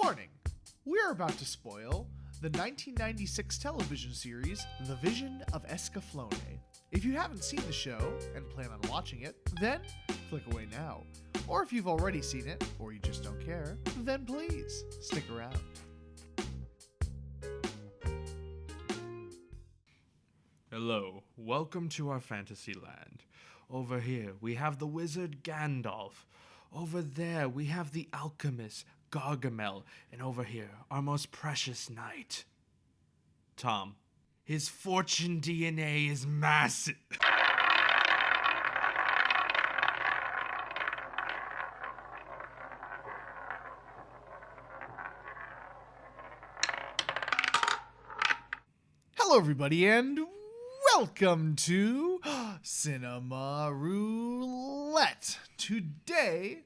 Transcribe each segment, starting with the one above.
Warning! We're about to spoil the 1996 television series, The Vision of Escaflowne. If you haven't seen the show and plan on watching it, then click away now. Or if you've already seen it, or you just don't care, then please stick around. Hello, welcome to our fantasy land. Over here, we have the wizard Gandalf. Over there, we have the alchemist Gargamel. And over here, our most precious knight, Tom. His fortune DNA is massive. Hello, everybody, and welcome to Cinema Roulette. Today,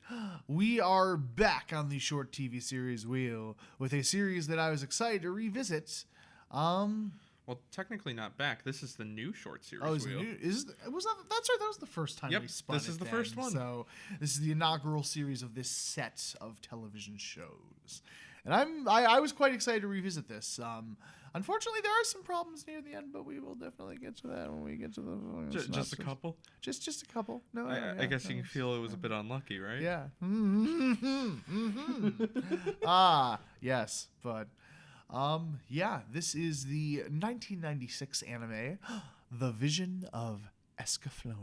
we are back on the short TV series wheel with a series that I was excited to revisit. Well, technically not back. This is the new short series that's wheel. right. That was the first time we spun this is the first one. So this is the inaugural series of this set of television shows, and I was quite excited to revisit this. Unfortunately, there are some problems near the end, but we will definitely get to that when we get to the Just a couple? Just a couple. No, I guess you can feel it was a bit unlucky, right? Yeah. Yes, but this is the 1996 anime, The Vision of Escaflowne.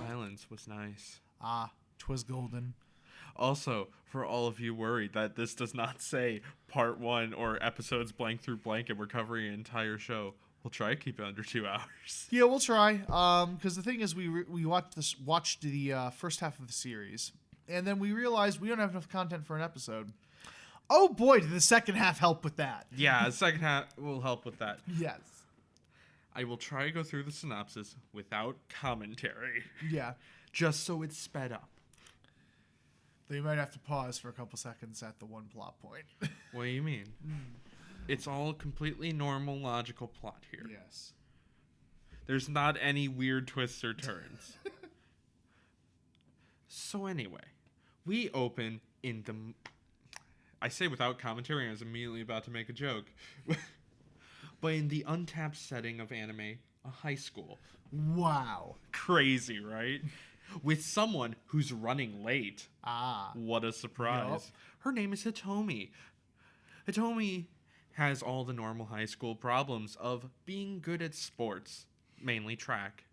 Silence was nice. 'Twas golden. Also, for all of you worried that this does not say part 1 or episodes blank through blank and we're covering an entire show, we'll try to keep it under 2 hours. Yeah, we'll try. Because the thing is, we watched the first half of the series, and then we realized we don't have enough content for an episode. Oh boy, did the second half help with that? Yeah, the second half will help with that. Yes. I will try to go through the synopsis without commentary. Yeah. Just so it's sped up. They might have to pause for a couple seconds at the one plot point. What do you mean? It's all completely normal, logical plot here. Yes. There's not any weird twists or turns. So anyway, we open in the... I say without commentary, I was immediately about to make a joke. But in the untapped setting of anime, a high school. Wow. Crazy, right? With someone who's running late. What a surprise. Yep. Her name is Hitomi. Hitomi has all the normal high school problems of being good at sports, mainly track.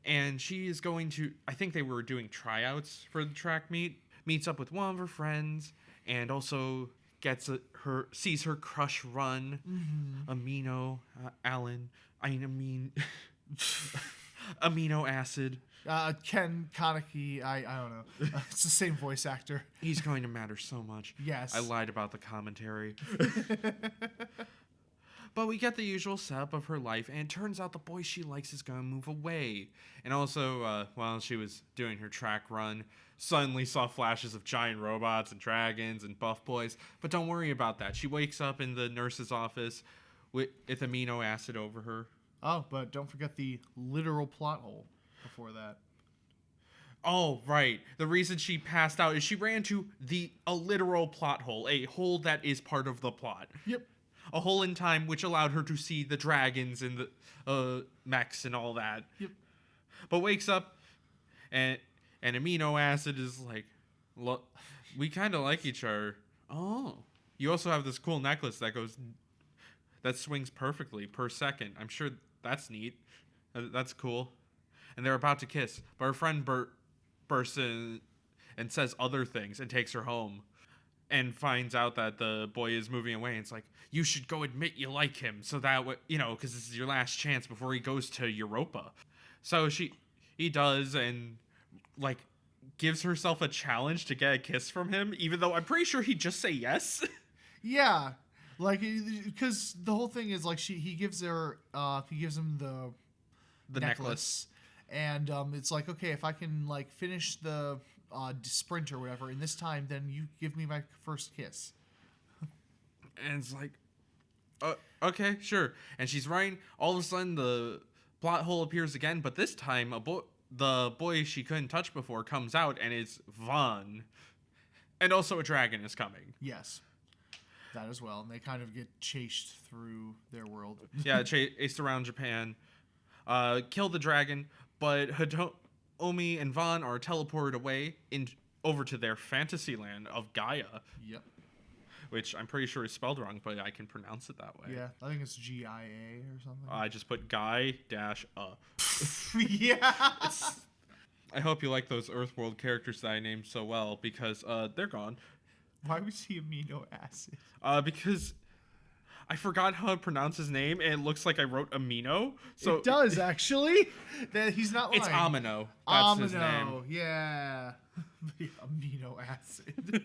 And she is going to, I think they were doing tryouts for the track meet, meets up with one of her friends, and also sees her crush run, amino acid. Ken Kaneki, I don't know. It's the same voice actor. He's going to matter so much. Yes. I lied about the commentary. But we get the usual setup of her life, and it turns out the boy she likes is going to move away. And also, while she was doing her track run, suddenly saw flashes of giant robots and dragons and buff boys. But don't worry about that. She wakes up in the nurse's office with amino acid over her. Oh, but don't forget the literal plot hole before that. Oh, right. The reason she passed out is she ran into a literal plot hole, a hole that is part of the plot. Yep. A hole in time which allowed her to see the dragons and the mechs and all that. Yep. But wakes up and amino acid is like, look, we kind of like each other. Oh. You also have this cool necklace that swings perfectly per second. I'm sure that's neat. That's cool. And they're about to kiss, but her friend bursts in and says other things and takes her home and finds out that the boy is moving away. And it's like, you should go admit you like him so that, because this is your last chance before he goes to Europa. So he does and, gives herself a challenge to get a kiss from him, even though I'm pretty sure he'd just say yes. Yeah. Because the whole thing is, he gives him the necklace. And it's like, okay, if I can finish the sprint or whatever in this time, then you give me my first kiss. And it's like, Okay, sure. And she's right. All of a sudden, the plot hole appears again, but this time, the boy she couldn't touch before comes out, and it's Vaughn. And also a dragon is coming. Yes. That as well. And they kind of get chased through their world. Yeah, chased around Japan. Kill the dragon, but Hitomi and Vaughn are teleported away over to their fantasy land of Gaia. Yep. Which I'm pretty sure is spelled wrong, but I can pronounce it that way. Yeah, I think it's GIA or something. I just put Guy dash. Yeah. I hope you like those Earthworld characters that I named so well because they're gone. Why was he amino acid? Because I forgot how to pronounce his name, and it looks like I wrote amino. So it does actually. That he's not lying. It's Amino. That's his name. Yeah. Amino acid.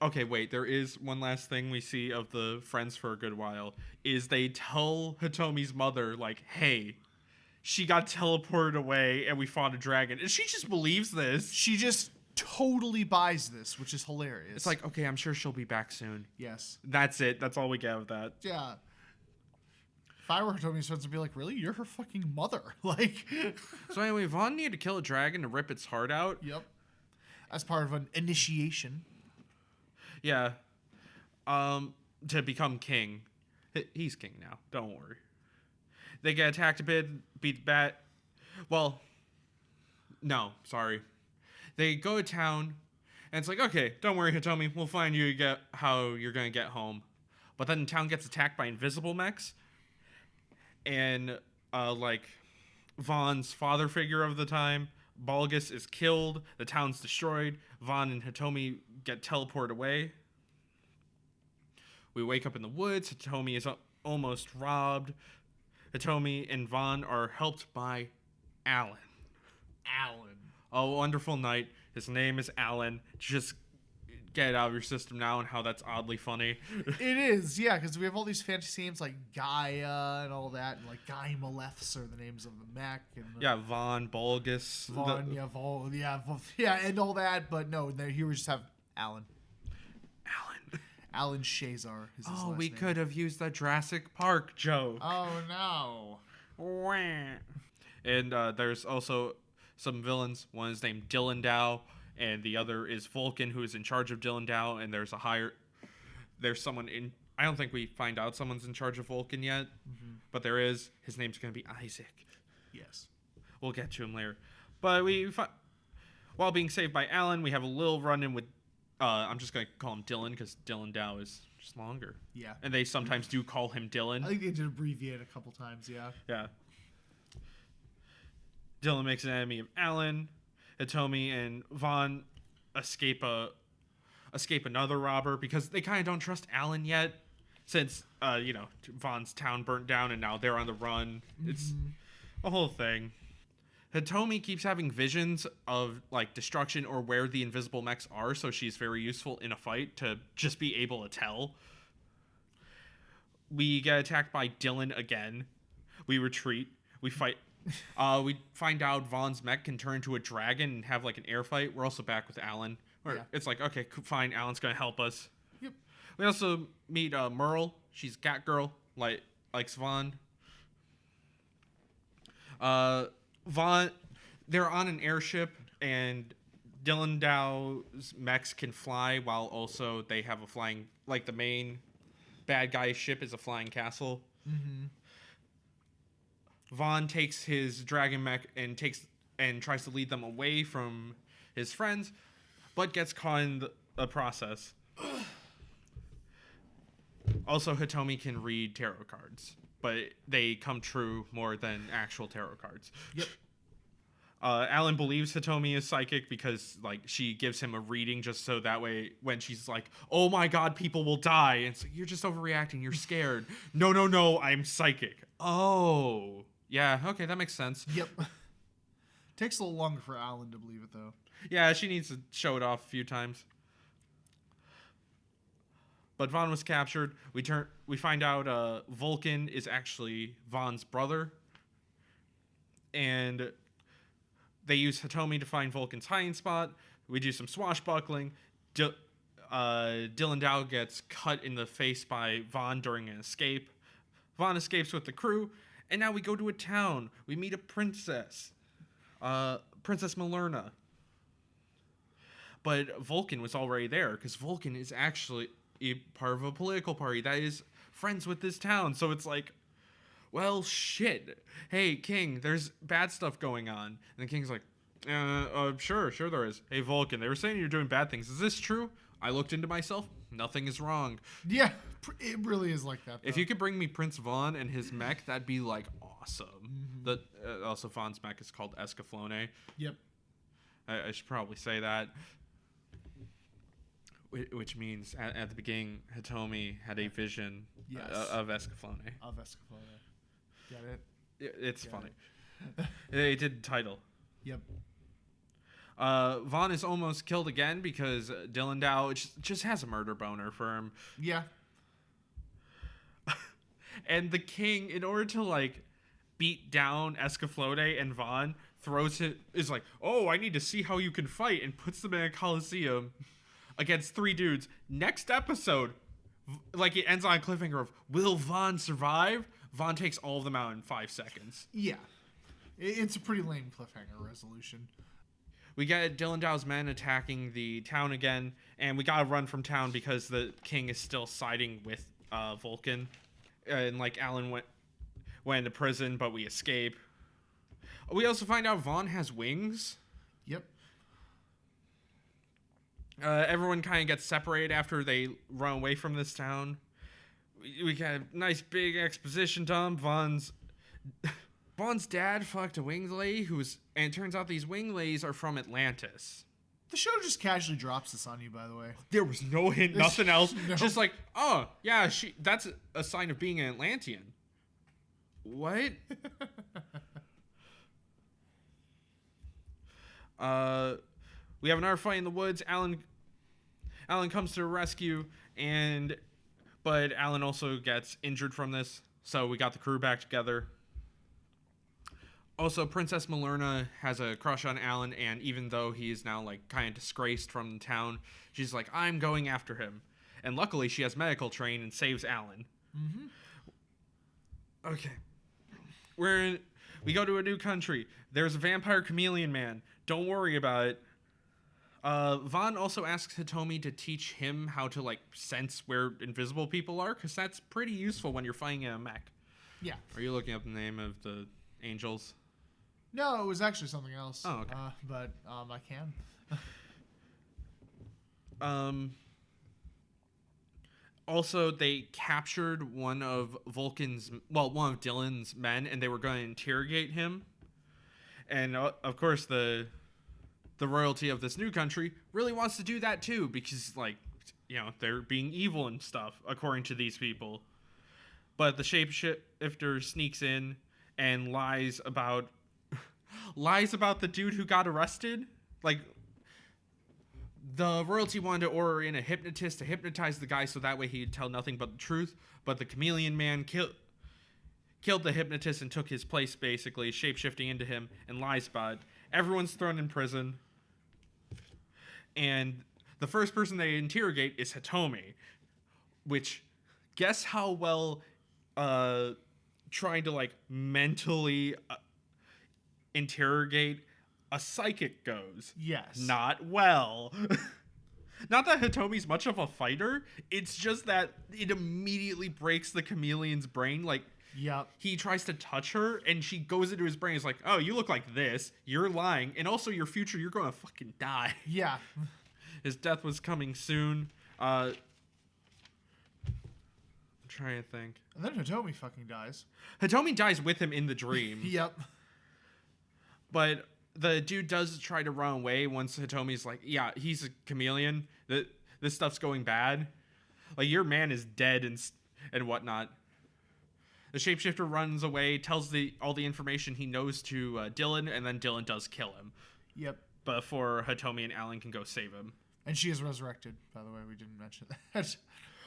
Okay, wait. There is one last thing we see of the friends for a good while. Is they tell Hitomi's mother, like, hey, she got teleported away and we fought a dragon. And she just believes this. She just totally buys this, which is hilarious. It's like, okay, I'm sure she'll be back soon. Yes. That's it. That's all we get of that. Yeah. If I were Hitomi's friends, I'd be like, really? You're her fucking mother. Like. So anyway, Vaughn needed to kill a dragon to rip its heart out. Yep. As part of an initiation. Yeah. To become king. He's king now. Don't worry. They get attacked a bit, beat the bat. Well, no, sorry. They go to town, and it's like, okay, don't worry, Hitomi. We'll find you how you're going to get home. But then the town gets attacked by invisible mechs. And, Vaughn's father figure of the time, Balgus, is killed. The town's destroyed. Vaughn and Hitomi get teleported away. We wake up in the woods. Hitomi is almost robbed. Hitomi and Vaughn are helped by Alan. A wonderful knight. His name is Alan. Just get it out of your system now and how that's oddly funny. It is, yeah, because we have all these fantasy names like Gaia and all that, and like Gaia Maleths are the names of the mech. And Vaughn, Balgus. And all that, but no, here we just have Alan. Alan Shazar is his last name. Could have used the Jurassic Park joke. Oh, no. And there's also some villains. One is named Dylan Dow, and the other is Vulcan, who is in charge of Dylan Dow, and there's someone in... I don't think we find out someone's in charge of Vulcan yet, but there is. His name's going to be Isaac. Yes. We'll get to him later. But while being saved by Alan, we have a little run-in with... I'm just going to call him Dylan, because Dylan Dow is just longer. Yeah. And they sometimes do call him Dylan. I think they did abbreviate a couple times, yeah. Yeah. Dylan makes an enemy of Alan. Hitomi and Vaughn escape another robber because they kind of don't trust Alan yet, since Vaughn's town burnt down and now they're on the run. It's a whole thing. Hitomi keeps having visions of destruction or where the invisible mechs are, so she's very useful in a fight to just be able to tell. We get attacked by Dylan again. We retreat. We fight. We find out Vaughn's mech can turn into a dragon and have an air fight. We're also back with Alan. It's like, okay, fine, Alan's gonna help us. Yep. We also meet Merle. She's Catgirl, likes Vaughn. Vaughn, they're on an airship, and Dylan Dow's mechs can fly while also they have a flying, the main bad guy's ship is a flying castle. Vaughn takes his dragon mech and tries to lead them away from his friends, but gets caught in the process. Also, Hitomi can read tarot cards, but they come true more than actual tarot cards. Yep. Alan believes Hitomi is psychic because she gives him a reading just so that way when she's like, oh my god, people will die, and it's like, you're just overreacting, you're scared. No, I'm psychic. Oh. Yeah, okay, that makes sense. Yep. Takes a little longer for Alan to believe it, though. Yeah, she needs to show it off a few times. But Vaughn was captured. We find out Vulcan is actually Vaughn's brother. And they use Hitomi to find Vulcan's hiding spot. We do some swashbuckling. Dylan Dow gets cut in the face by Vaughn during an escape. Vaughn escapes with the crew, and now we go to a town. We meet a princess, Princess Malerna. But Vulcan was already there, because Vulcan is actually a part of a political party that is friends with this town. So it's like, well, shit. Hey, King, there's bad stuff going on. And the King's like, sure there is. Hey, Vulcan, they were saying you're doing bad things. Is this true? I looked into myself. Nothing is wrong. Yeah, it really is like that, though. If you could bring me Prince Vaughn and his mech, that'd be, like, awesome. Also, Vaughn's mech is called Escaflowne. Yep. I should probably say that. Which means, at the beginning, Hitomi had a vision of Escaflowne. Of Escaflowne. Get it? It's funny. They did title. Yep. Vaughn is almost killed again because Dylan Dow just has a murder boner for him. Yeah. And the King, in order to, like, beat down Escaflowne and Vaughn, is like, oh, I need to see how you can fight, and puts them in a coliseum against 3 dudes. Next episode, like, it ends on a cliffhanger of, will Vaughn survive? Vaughn takes all of them out in 5 seconds. Yeah. It's a pretty lame cliffhanger resolution. We get Dylan Dow's men attacking the town again, and we gotta run from town because the King is still siding with Vulcan. And, like, Alan went into prison, but we escape. We also find out Vaughn has wings. Yep. Everyone kind of gets separated after they run away from this town. We got a nice big exposition dump. Vaughn's dad fucked a winged lady and it turns out these winged ladies are from Atlantis. The show just casually drops this on you, by the way. There was no hint, nothing else. No. Just like, oh, yeah, that's a sign of being an Atlantean. What? We have another fight in the woods. Alan comes to the rescue, but Alan also gets injured from this, so we got the crew back together. Also, Princess Malerna has a crush on Alan, and even though he is now, like, kind of disgraced from the town, she's like, I'm going after him. And luckily, she has medical train and saves Alan. Mm-hmm. Okay. We go to a new country. There's a vampire chameleon man. Don't worry about it. Vaughn also asks Hitomi to teach him how to, like, sense where invisible people are, because that's pretty useful when you're fighting in a mech. Yeah. Are you looking up the name of the angels? No, it was actually something else. Oh, okay. But I can. Also, they captured one of Dylan's men, and they were going to interrogate him. And, of course, the royalty of this new country really wants to do that, too, because, like, you know, they're being evil and stuff, according to these people. But the shapeshifter sneaks in and lies about the dude who got arrested. Like, the royalty wanted to order in a hypnotist to hypnotize the guy so that way he'd tell nothing but the truth. But the chameleon man killed the hypnotist and took his place, basically, shapeshifting into him, and lies about it. Everyone's thrown in prison. And the first person they interrogate is Hitomi, which, guess how well trying to, like, mentally interrogate a psychic goes. Yes. Not well. Not that Hitomi's much of a fighter. It's just that it immediately breaks the chameleon's brain. Like, yep. He tries to touch her, and she goes into his brain. It's like, oh, you look like this. You're lying. And also your future, you're going to fucking die. Yeah. His death was coming soon. I'm trying to think. And then Hitomi fucking dies. Hitomi dies with him in the dream. Yep. But the dude does try to run away once Hitomi's like, yeah, he's a chameleon. This stuff's going bad. Like, your man is dead and whatnot. The shapeshifter runs away, tells all the information he knows to Dylan, and then Dylan does kill him. Yep. Before Hitomi and Alan can go save him. And she is resurrected, by the way. We didn't mention that.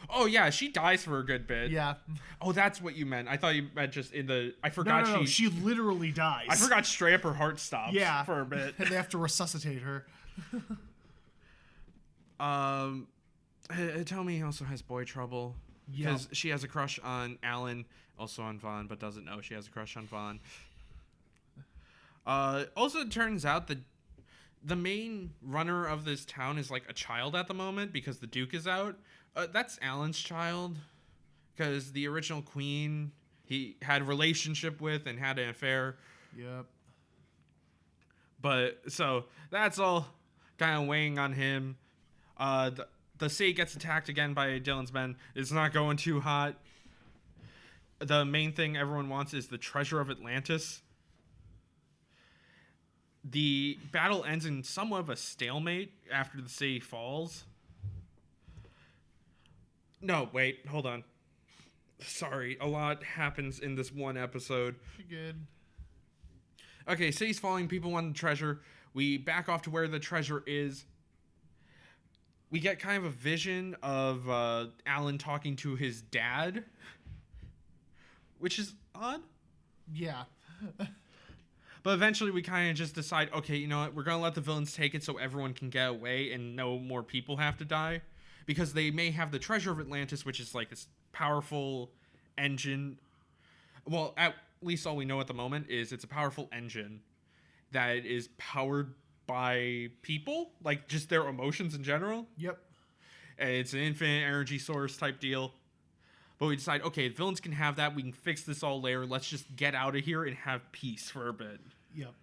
Oh, yeah, she dies for a good bit. Yeah. Oh, that's what you meant. I thought you meant just in the... I forgot No, she literally dies. I forgot straight up her heart stops for a bit. And they have to resuscitate her. Hitomi also has boy trouble. Yep. Because she has a crush on Alan, also on Vaughn, but doesn't know she has a crush on Vaughn. Also, it turns out that the main runner of this town is like a child at the moment because the Duke is out. That's Alan's child. Because the original queen he had a relationship with and had an affair. Yep. But so that's all kind of weighing on him. The city gets attacked again by Dylan's men. It's not going too hot. The main thing everyone wants is the treasure of Atlantis. The battle ends in somewhat of a stalemate after the city falls. No, wait, hold on. Sorry, a lot happens in this one episode. You're good. Okay, city's falling, people want the treasure. We back off to where the treasure is. We get kind of a vision of Alan talking to his dad, which is odd. Yeah. But eventually we kind of just decide, okay, you know what? We're going to let the villains take it so everyone can get away and no more people have to die. Because they may have the treasure of Atlantis, which is like this powerful engine. Well, at least all we know at the moment is it's a powerful engine that is powered by people, like just their emotions in general. Yep. And it's an infinite energy source type deal. But we decide, okay, the villains can have that. We can fix this all later. Let's just get out of here and have peace for a bit. Yep.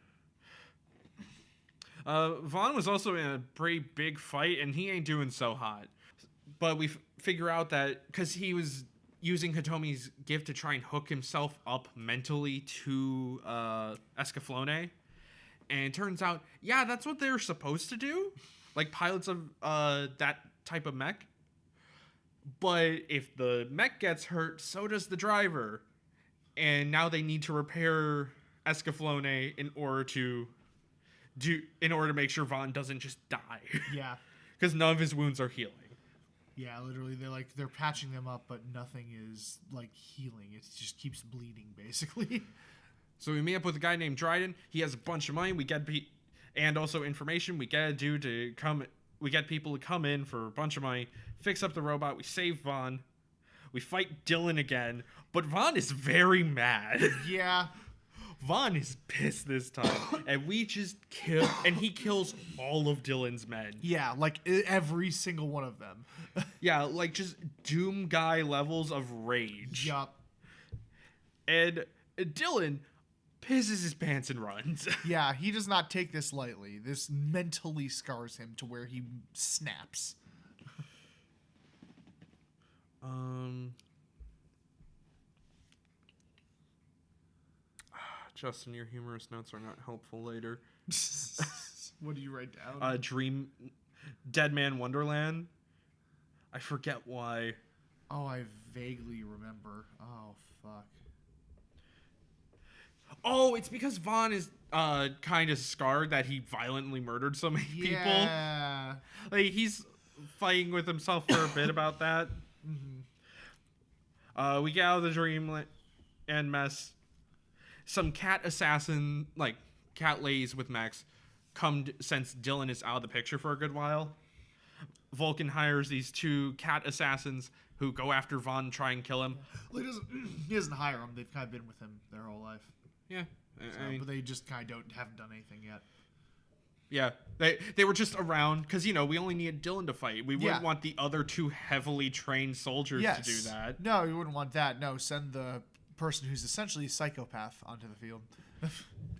Vaughn was also in a pretty big fight, and he ain't doing so hot. But we figure out that because he was using Hitomi's gift to try and hook himself up mentally to Escaflowne. And it turns out, yeah, that's what they're supposed to do. Like pilots of that type of mech. But if the mech gets hurt, so does the driver. And now they need to repair Escaflowne in order to make sure Vaughn doesn't just die. Yeah. Because none of his wounds are healing. Yeah, literally, they're patching them up, but nothing is like healing. It just keeps bleeding, basically. So we meet up with a guy named Dryden. He has a bunch of money. And also information. We get people to come in for a bunch of money, fix up the robot. We save Vaughn. We fight Dylan again, but Vaughn is very mad. Yeah. Vaughn is pissed this time, and we just kill, and he kills all of Dylan's men. Yeah, like every single one of them. Yeah, like just Doom Guy levels of rage. Yup. And Dylan pisses his pants and runs. Yeah, he does not take this lightly. This mentally scars him to where he snaps. Justin, your humorous notes are not helpful later. What do you write down? Dead Man Wonderland. I forget why. Oh, I vaguely remember. Oh, fuck. Oh, it's because Vaughn is kind of scarred that he violently murdered so many people. Yeah. Like, he's fighting with himself for a bit about that. Mm-hmm. We get out of the dream and mess. Some cat assassin, like cat ladies with mechs, since Dylan is out of the picture for a good while. Vulcan hires these two cat assassins who go after Vaughn and try and kill him. Well, he doesn't hire them. They've kind of been with him their whole life. Yeah. But they just kind of haven't done anything yet. Yeah, they were just around because, you know, we only needed Dylan to fight. We wouldn't want the other two heavily trained soldiers to do that. No, you wouldn't want that. No, send the person who's essentially a psychopath onto the field.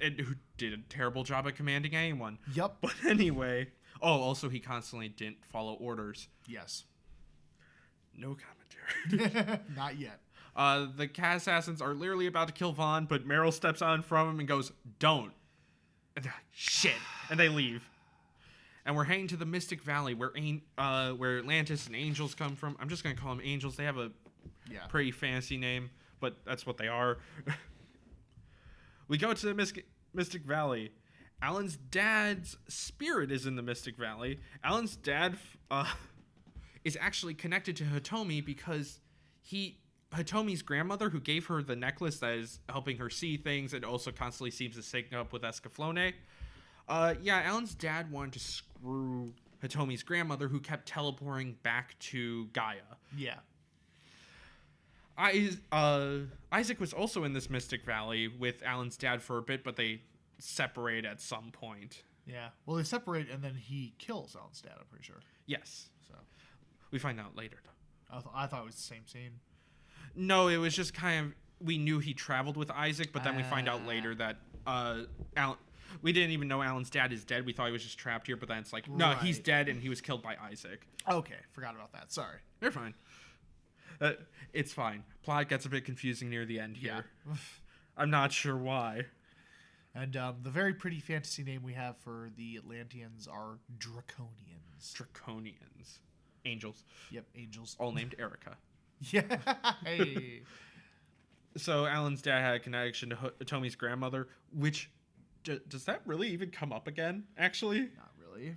And who did a terrible job at commanding anyone. Yep. But anyway. Oh, also he constantly didn't follow orders. Yes. No commentary. Not yet. The cat assassins are literally about to kill Vaughn, but Meryl steps on from him and goes, "Don't." And they're like, "Shit." And they leave. And we're heading to the Mystic Valley where Atlantis and angels come from. I'm just going to call them angels. They have a pretty fancy name, but that's what they are. We go to the Mystic Valley. Alan's dad's spirit is in the Mystic Valley. Alan's dad is actually connected to Hitomi because Hitomi's grandmother, who gave her the necklace that is helping her see things and also constantly seems to sync up with Escaflowne. Alan's dad wanted to screw Hitomi's grandmother, who kept teleporting back to Gaia. Yeah. Isaac was also in this Mystic Valley with Alan's dad for a bit, but they separate at some point. Yeah. Well, they separate, and then he kills Alan's dad, I'm pretty sure. Yes. So We find out later, though. I thought it was the same scene. No, it was just kind of... We knew he traveled with Isaac, but then we find out later that Alan... We didn't even know Alan's dad is dead. We thought he was just trapped here, but then it's like, no, he's dead, and he was killed by Isaac. Okay, forgot about that. Sorry. You're fine. It's fine. Plot gets a bit confusing near the end here. Yeah. I'm not sure why. And the very pretty fantasy name we have for the Atlanteans are Draconians. Draconians. Angels. Yep, angels. All named Erica. Yeah. Hey. So Alan's dad had a connection to Hitomi's grandmother, which... does that really even come up again, actually? Not really.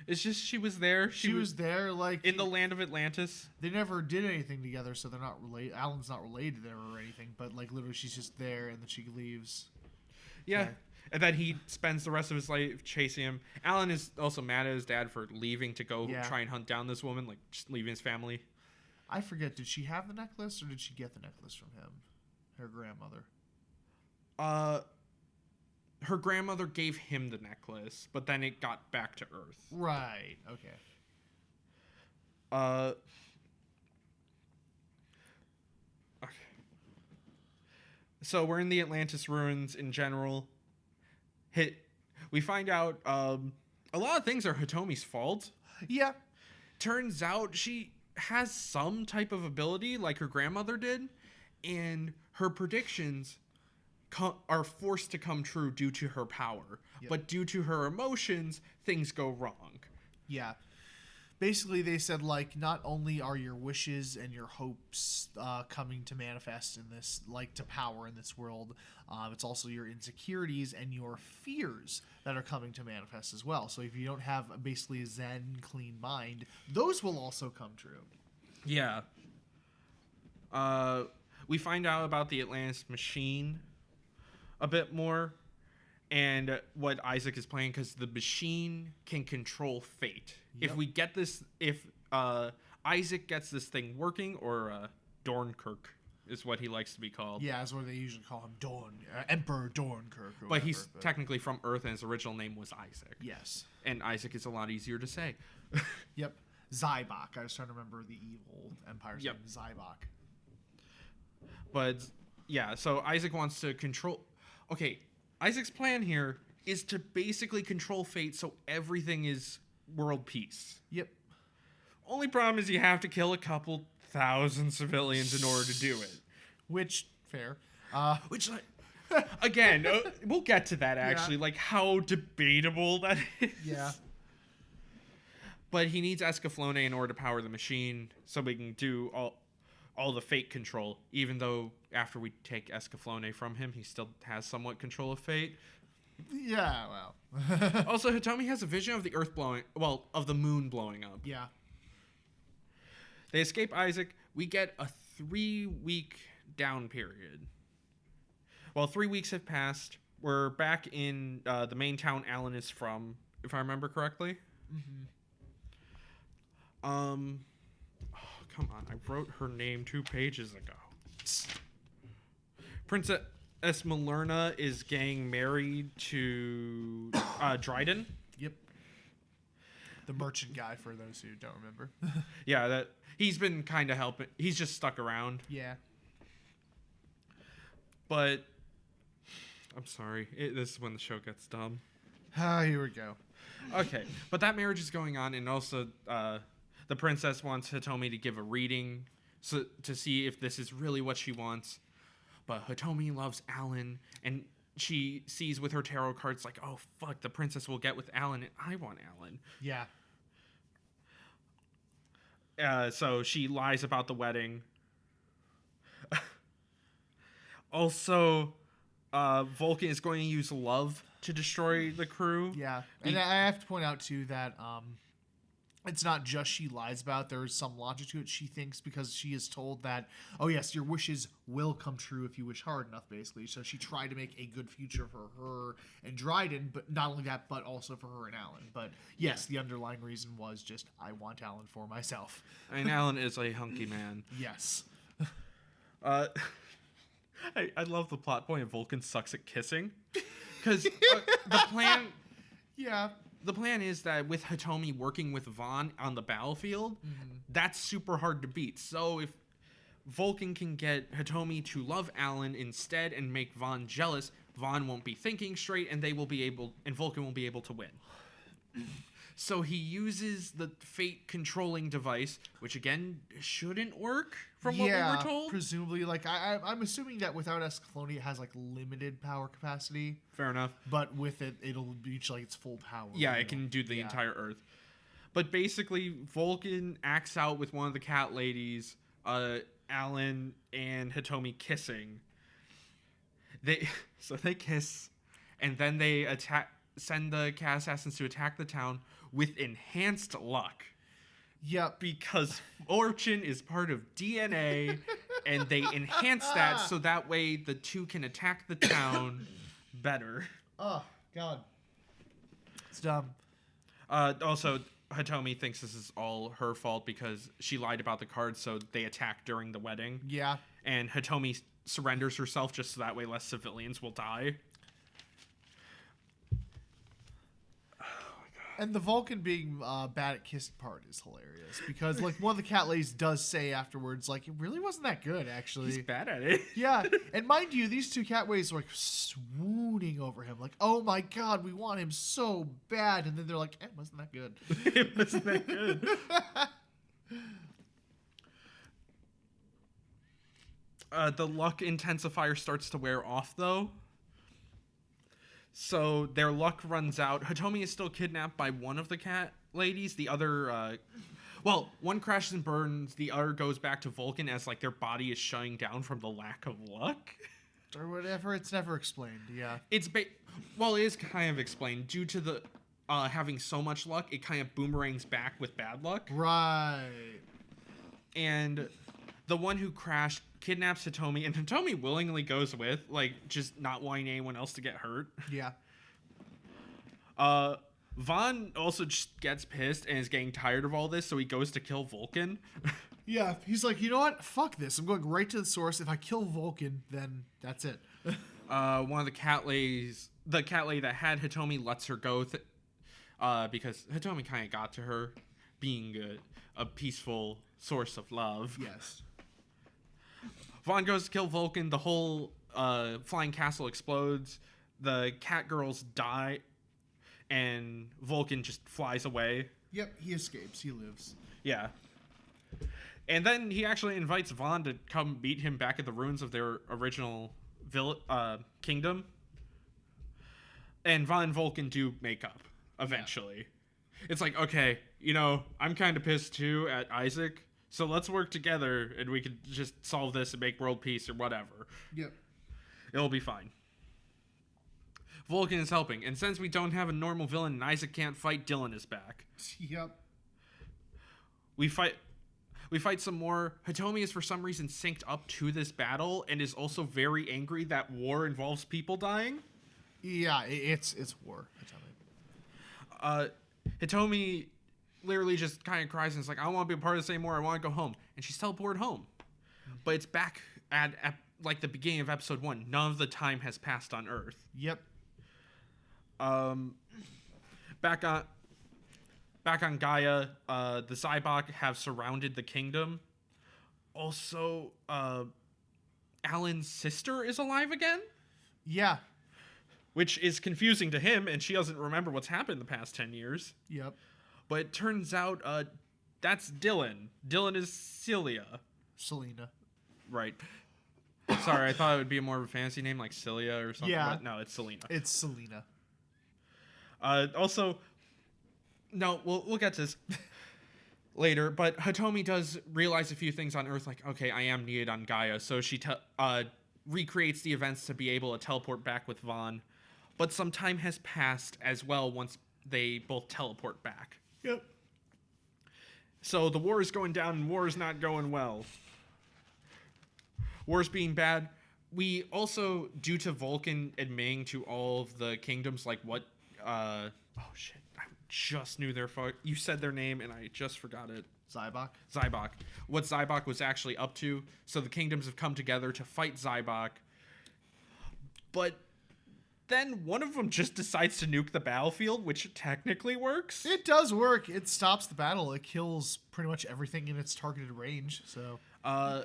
It's just she was there. She was there, like... in the land of Atlantis. They never did anything together, so they're not related. Alan's not related to her or anything, but, like, literally she's just there, and then she leaves. Yeah. And then he spends the rest of his life chasing him. Alan is also mad at his dad for leaving to go try and hunt down this woman, like, just leaving his family. I forget, did she have the necklace, or did she get the necklace from him? Her grandmother. Her grandmother gave him the necklace, but then it got back to Earth. Right. Okay. Okay. So we're in the Atlantis ruins in general. We find out a lot of things are Hitomi's fault. Yeah. Turns out she has some type of ability like her grandmother did, and her predictions are forced to come true due to her power. Yep. But due to her emotions, things go wrong. Yeah. Basically, they said, like, not only are your wishes and your hopes coming to manifest in this, like, to power in this world, it's also your insecurities and your fears that are coming to manifest as well. So if you don't have basically a zen, clean mind, those will also come true. Yeah. We find out about the Atlantis machine a bit more, and what Isaac is playing, because the machine can control fate. Yep. If Isaac gets this thing working, or Dornkirk is what he likes to be called. Yeah, that's what they usually call him, Emperor Dornkirk. But he's technically from Earth, and his original name was Isaac. Yes. And Isaac is a lot easier to say. Yep. Zybok. I was trying to remember the evil empire's name. Zybok. But, yeah, so Isaac wants to control... Okay, Isaac's plan here is to basically control fate so everything is world peace. Yep. Only problem is you have to kill a couple thousand civilians in order to do it. Which, fair. Again, we'll get to that actually, like how debatable that is. Yeah. But he needs Escaflowne in order to power the machine so we can do all the fate control, even though after we take Escaflowne from him, he still has somewhat control of fate. Yeah, well. Also, Hitomi has a vision of the of the moon blowing up. Yeah. They escape Isaac. We get a 3-week down period. Well, 3 weeks have passed. We're back in the main town Alan is from, if I remember correctly. Mm-hmm. Come on, I wrote her name 2 pages ago. Princess Malerna is getting married to Dryden. Yep. The merchant guy, for those who don't remember. Yeah, he's been kind of helping. He's just stuck around. Yeah. But I'm sorry. This is when the show gets dumb. Here we go. Okay, but that marriage is going on, and also the princess wants Hitomi to give a reading to see if this is really what she wants. But Hitomi loves Alan, and she sees with her tarot cards like, oh, fuck, the princess will get with Alan, and I want Alan. Yeah. So she lies about the wedding. Also, Vulcan is going to use love to destroy the crew. Yeah. And I have to point out, too, that it's not just she lies about. There's some logic to it. She thinks because she is told that, oh yes, your wishes will come true if you wish hard enough, basically. So she tried to make a good future for her and Dryden, but not only that, but also for her and Alan. But yes, the underlying reason was just, I want Alan for myself. And Alan is a hunky man. Yes. I love the plot point of Vulcan sucks at kissing. Because the plan... Yeah. The plan is that with Hitomi working with Vaughn on the battlefield, that's super hard to beat. So if Vulcan can get Hitomi to love Alan instead and make Vaughn jealous, Vaughn won't be thinking straight, and Vulcan will be able to win. So he uses the fate controlling device, which again shouldn't work from what we were told. Presumably, like I'm assuming that without Escaflowne, it has like limited power capacity. Fair enough. But with it, it'll reach like its full power. Yeah, it can do the entire Earth. But basically, Vulcan acts out with one of the cat ladies, Alan and Hitomi kissing. They kiss, and then they send the cat assassins to attack the town with enhanced luck. Yep. Because fortune is part of DNA, and they enhance that so that way the two can attack the town better. Oh, God. It's dumb. Also, Hitomi thinks this is all her fault because she lied about the cards, so they attack during the wedding. Yeah. And Hitomi surrenders herself just so that way less civilians will die. And the Vulcan being bad at kissing part is hilarious because, like, one of the cat ladies does say afterwards, like, it really wasn't that good, actually. He's bad at it. Yeah, and mind you, these two cat ladies are like swooning over him, like, oh my God, we want him so bad, and then they're like, it wasn't that good. It wasn't that good. The luck intensifier starts to wear off, though. So their luck runs out. Hitomi is still kidnapped by one of the cat ladies. The other, one crashes and burns. The other goes back to Vulcan as, like, their body is shutting down from the lack of luck. Or whatever. It's never explained, yeah. It is kind of explained. Due to the having so much luck, it kind of boomerangs back with bad luck. Right. And the one who crashed kidnaps Hitomi, and Hitomi willingly goes with, like, just not wanting anyone else to get hurt. Yeah. Vaughn also just gets pissed and is getting tired of all this, so he goes to kill Vulcan. Yeah, he's like, you know what? Fuck this. I'm going right to the source. If I kill Vulcan, then that's it. One of the cat ladies, the cat lady that had Hitomi lets her go because Hitomi kind of got to her, being a peaceful source of love. Yes. Vaughn goes to kill Vulcan. The whole flying castle explodes. The cat girls die. And Vulcan just flies away. Yep, he escapes. He lives. Yeah. And then he actually invites Vaughn to come meet him back at the ruins of their original kingdom. And Vaughn and Vulcan do make up eventually. Yeah. It's like, okay, I'm kind of pissed too at Isaac. So let's work together and we could just solve this and make world peace or whatever. Yep. It'll be fine. Vulcan is helping. And since we don't have a normal villain and Isaac can't fight, Dylan is back. Yep. We fight some more. Hitomi is for some reason synced up to this battle and is also very angry that war involves people dying. Yeah, it's war, Hitomi. Hitomi literally just kind of cries and is like, I don't want to be a part of this anymore. I want to go home. And she's teleported home. But it's back at like the beginning of episode 1. None of the time has passed on Earth. Yep. Back on Gaia, the Zybok have surrounded the kingdom. Also, Alan's sister is alive again? Yeah. Which is confusing to him, and she doesn't remember what's happened the past 10 years. Yep. But it turns out that's Dylan. Dylan is Celia. Selena. Right. Sorry, I thought it would be more of a fancy name like Celia or something. Yeah. But no, it's Selena. It's Selena. Also, no, we'll get to this later, but Hitomi does realize a few things on Earth, like, okay, I am needed on Gaia, so she recreates the events to be able to teleport back with Vaughn. But some time has passed as well once they both teleport back. Yep. So the war is going down and war is not going well. War's being bad. We also, due to Vulcan admitting to all of the kingdoms, like what, oh shit, I just knew you said their name and I just forgot it. Zybok. What Zybok was actually up to. So the kingdoms have come together to fight Zybok. But then one of them just decides to nuke the battlefield, which technically works. It does work. It stops the battle. It kills pretty much everything in its targeted range. So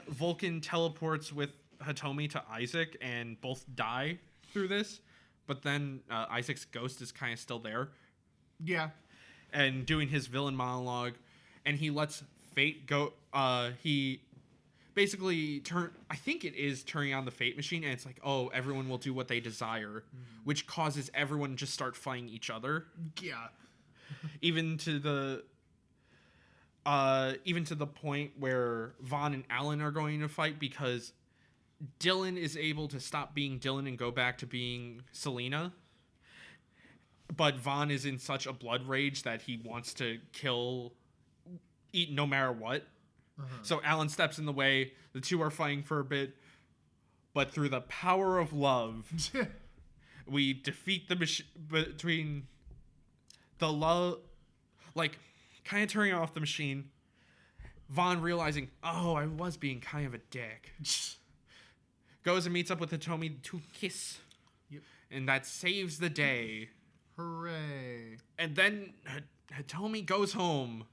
Vulcan teleports with Hitomi to Isaac and both die through this. But then Isaac's ghost is kind of still there. Yeah. And doing his villain monologue. And he lets fate go. He basically I think it is turning on the fate machine, and it's like, oh, everyone will do what they desire, which causes everyone to just start fighting each other. Yeah. even to the point where Vaughn and Alan are going to fight because Dylan is able to stop being Dylan and go back to being Selena. But Vaughn is in such a blood rage that he wants to eat no matter what. So Alan steps in the way. The two are fighting for a bit. But through the power of love, we defeat the between the love, like, kind of turning off the machine. Vaughn realizing, oh, I was being kind of a dick. Goes and meets up with Hitomi to kiss. Yep. And that saves the day. Hooray. And then Hitomi goes home.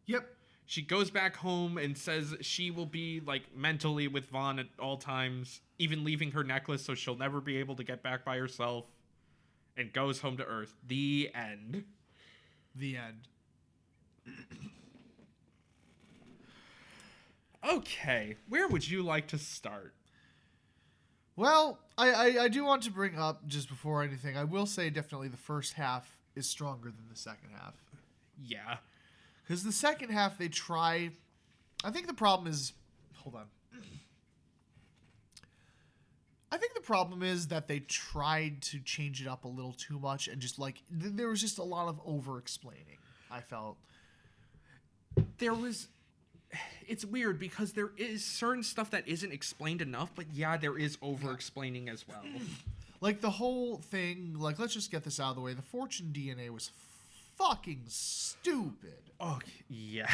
Yep. She goes back home and says she will be, like, mentally with Vaughn at all times, even leaving her necklace so she'll never be able to get back by herself, and goes home to Earth. The end. The end. Okay, where would you like to start? Well, I do want to bring up, just before anything, I will say definitely the first half is stronger than the second half. Yeah. Because the second half, they try... I think the problem is... Hold on. I think the problem is that they tried to change it up a little too much and just, like... There was just a lot of over-explaining, I felt. There was... It's weird because there is certain stuff that isn't explained enough, but yeah, there is over-explaining as well. Like, the whole thing... Like, let's just get this out of the way. The Fortune DNA was fucking stupid. Oh, yeah.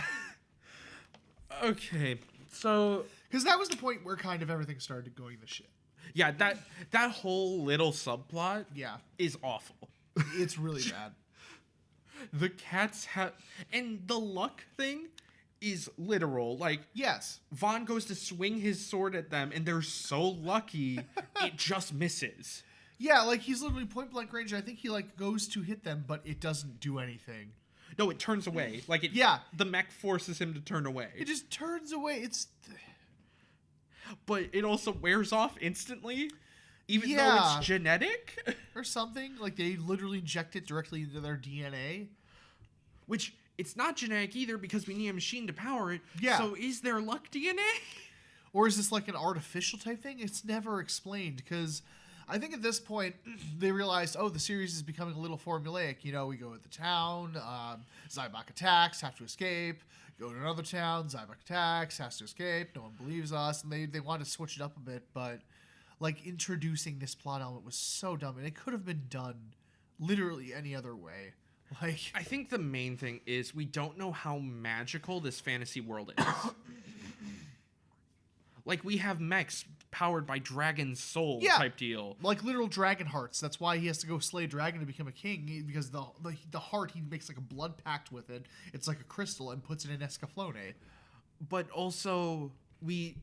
Okay, so... Because that was the point where kind of everything started going to shit. Yeah, that whole little subplot is awful. It's really bad. The cats have... And the luck thing is literal. Like, yes. Vaughn goes to swing his sword at them, and they're so lucky, it just misses. Yeah, like, he's literally point-blank range, and I think he, like, goes to hit them, but it doesn't do anything. No, it turns away. Like, the mech forces him to turn away. It just turns away. But it also wears off instantly, even though it's genetic. Or something. Like, they literally inject it directly into their DNA. Which, it's not genetic either, because we need a machine to power it. Yeah. So is there luck DNA? Or is this, like, an artificial type thing? It's never explained, because... I think at this point, they realized, oh, the series is becoming a little formulaic. You know, we go to the town, Zybok attacks, have to escape. Go to another town, Zybok attacks, has to escape. No one believes us. And they wanted to switch it up a bit. But, like, introducing this plot element was so dumb. And it could have been done literally any other way. Like, I think the main thing is we don't know how magical this fantasy world is. Like, we have mechs powered by dragon soul type deal. Like literal dragon hearts. That's why he has to go slay a dragon to become a king, because the heart, he makes like a blood pact with it. It's like a crystal and puts it in Escaflowne. But also, we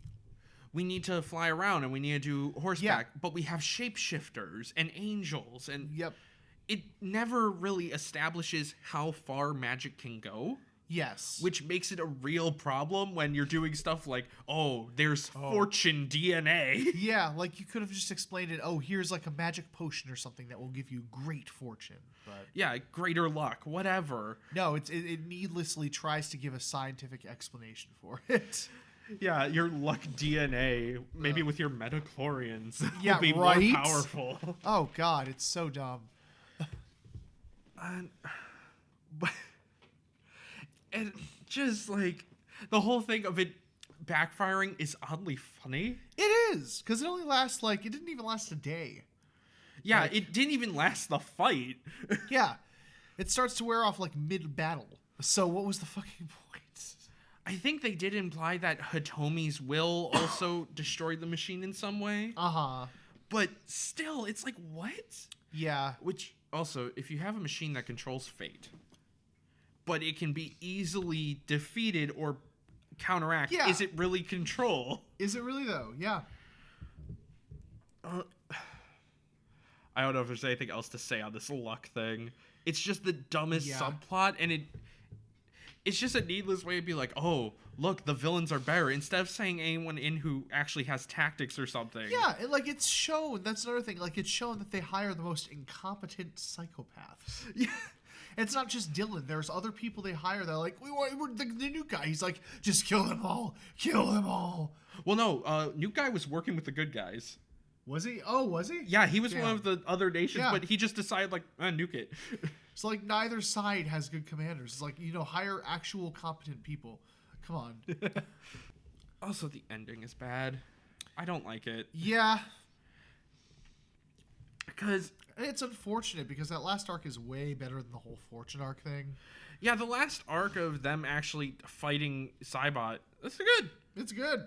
need to fly around and we need to do horseback. Yeah. But we have shapeshifters and angels. And it never really establishes how far magic can go. Yes. Which makes it a real problem when you're doing stuff like, oh, there's fortune DNA. Yeah, like you could have just explained it, oh, here's like a magic potion or something that will give you great fortune. But yeah, greater luck, whatever. No, it needlessly tries to give a scientific explanation for it. Yeah, your luck DNA, maybe with your metachlorians, will be more powerful. Oh, God, it's so dumb. But... And just like the whole thing of it backfiring is oddly funny. It is, because it only lasts it didn't even last a day. Yeah, it didn't even last the fight. Yeah, it starts to wear off mid-battle. So what was the fucking point? I think they did imply that Hitomi's will also destroyed the machine in some way. Uh-huh. But still, it's like, what? Yeah. Which, also, if you have a machine that controls fate, but it can be easily defeated or counteract, is it really control? Is it really, though? Yeah. I don't know if there's anything else to say on this luck thing. It's just the dumbest subplot, and it's just a needless way to be like, oh, look, the villains are better, instead of saying anyone in who actually has tactics or something. Yeah, it's shown, that's another thing, it's shown that they hire the most incompetent psychopaths. Yeah. It's not just Dylan. There's other people they hire that are like, we're the new guy. He's like, just kill them all. Kill them all. Well, no, new guy was working with the good guys. Was he? Oh, was he? Yeah, he was one of the other nations, but he just decided, nuke it. It's neither side has good commanders. It's hire actual competent people. Come on. Also, the ending is bad. I don't like it. Yeah. Because it's unfortunate because that last arc is way better than the whole Fortune arc thing. Yeah, the last arc of them actually fighting Cybot, that's good. It's good.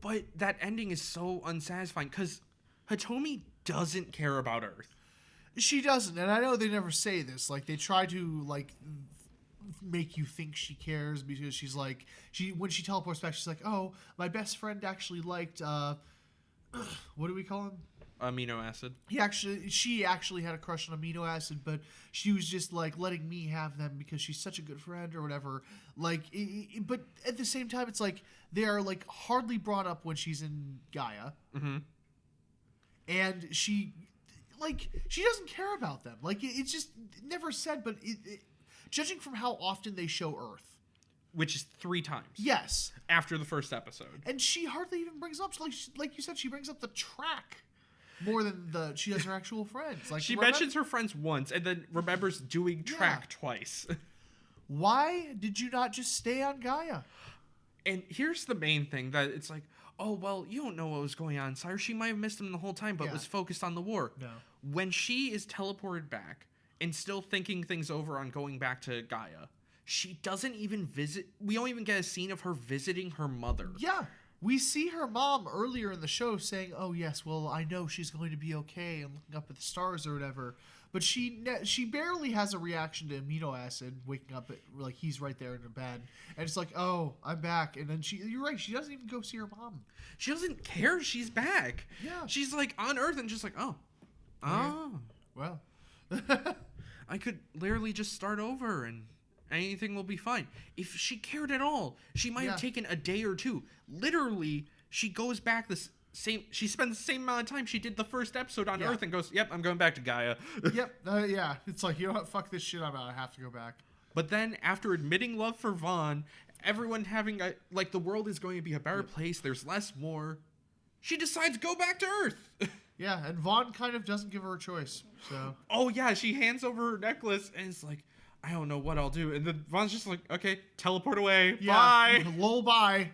But that ending is so unsatisfying because Hitomi doesn't care about Earth. She doesn't, and I know they never say this. They try to make you think she cares because she's when she teleports back, she's like, "Oh, my best friend actually liked what do we call him? Amino acid." She actually had a crush on amino acid, but she was just letting me have them because she's such a good friend or whatever. But at the same time, it's they are hardly brought up when she's in Gaia, and she doesn't care about them. It's just never said. But judging from how often they show Earth, which is 3 times, yes, after the first episode, and she hardly even brings up like you said, she brings up the track. More than she does her actual friends. She mentions her friends once and then remembers doing track twice. Why did you not just stay on Gaia? And here's the main thing that it's oh, well, you don't know what was going on, Sire. She might have missed him the whole time, but was focused on the war. No. When she is teleported back and still thinking things over on going back to Gaia, she doesn't even visit. We don't even get a scene of her visiting her mother. Yeah. We see her mom earlier in the show saying, "Oh yes, well I know she's going to be okay," and looking up at the stars or whatever. But she barely has a reaction to amino acid waking up at he's right there in her bed, and it's "Oh, I'm back." And then you're right, she doesn't even go see her mom. She doesn't care she's back. Yeah, she's on Earth and just oh, well, I could literally just start over and anything will be fine. If she cared at all, she might have taken a day or two. Literally, she goes back she spends the same amount of time she did the first episode on Earth and goes, "Yep, I'm going back to Gaia." Yep, yeah. It's you know what, fuck this shit, I have to go back. But then, after admitting love for Vaughn, everyone having the world is going to be a better place, there's less war, she decides to go back to Earth. Yeah, and Vaughn kind of doesn't give her a choice, so. Oh yeah, she hands over her necklace and it's I don't know what I'll do. And then Vaughn's just okay, teleport away. Yeah, bye. Lol, bye.